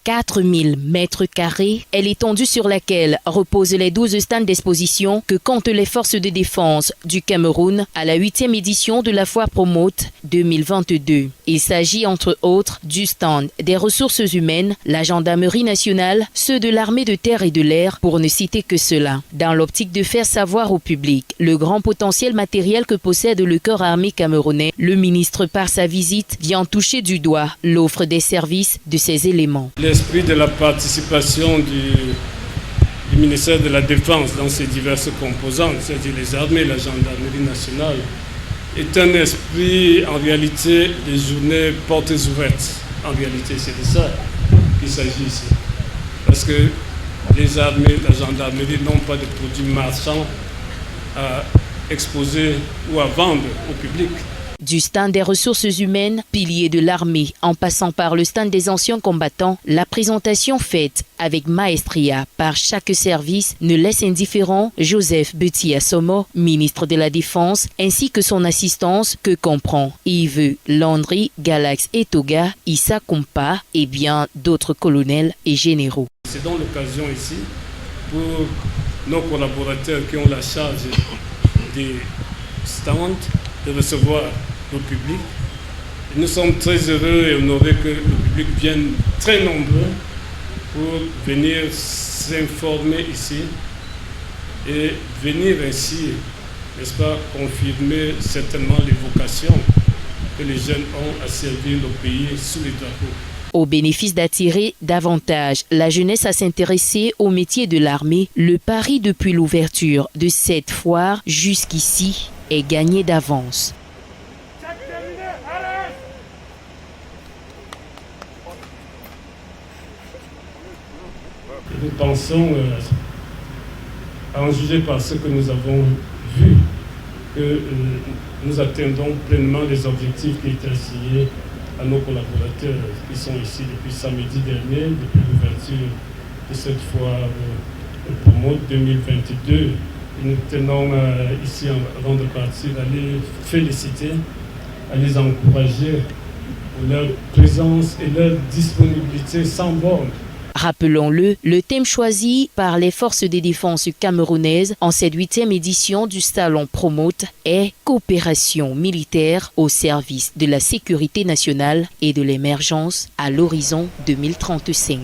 4000 mètres carrés est l'étendue sur laquelle reposent les 12 stands d'exposition que comptent les forces de défense du Cameroun à la 8e édition de la Foire Promote 2022. Il s'agit entre autres du stand des ressources humaines, la gendarmerie nationale, ceux de l'armée de terre et de l'air, pour ne citer que cela. Dans l'optique de faire savoir au public le grand potentiel matériel que possède le corps armé camerounais, le ministre, par sa visite, vient toucher du doigt l'offre des services de ces éléments. L'esprit de la participation du ministère de la Défense dans ses diverses composantes, c'est-à-dire les armées, la gendarmerie nationale, est un esprit, en réalité, des journées portes ouvertes. En réalité, c'est de ça qu'il s'agit ici. Parce que les armées, la gendarmerie n'ont pas de produits marchands à exposer ou à vendre au public. Du stand des ressources humaines, pilier de l'armée, en passant par le stand des anciens combattants, la présentation faite avec maestria par chaque service ne laisse indifférent Joseph Beti-Assomo, ministre de la Défense, ainsi que son assistance que comprend Yves Landry, Galax Etoga, Issa Kompa et bien d'autres colonels et généraux. C'est donc l'occasion ici pour nos collaborateurs qui ont la charge des stands de recevoir le public. Et nous sommes très heureux et honorés que le public vienne très nombreux pour venir s'informer ici et venir ainsi, n'est-ce pas, confirmer certainement les vocations que les jeunes ont à servir le pays sous les drapeaux. Au bénéfice d'attirer davantage la jeunesse à s'intéresser au métier de l'armée, le pari depuis l'ouverture de cette foire jusqu'ici est gagné d'avance. Nous pensons, à en juger par ce que nous avons vu, que nous atteindrons pleinement les objectifs qui étaient assignés à nos collaborateurs qui sont ici depuis samedi dernier, depuis l'ouverture de cette foire Promote 2022. Et nous tenons ici, avant de partir, à les féliciter, à les encourager pour leur présence et leur disponibilité sans borne. Rappelons-le, le thème choisi par les forces de défense camerounaises en cette 8e édition du Salon Promote est « Coopération militaire au service de la sécurité nationale et de l'émergence à l'horizon 2035 ».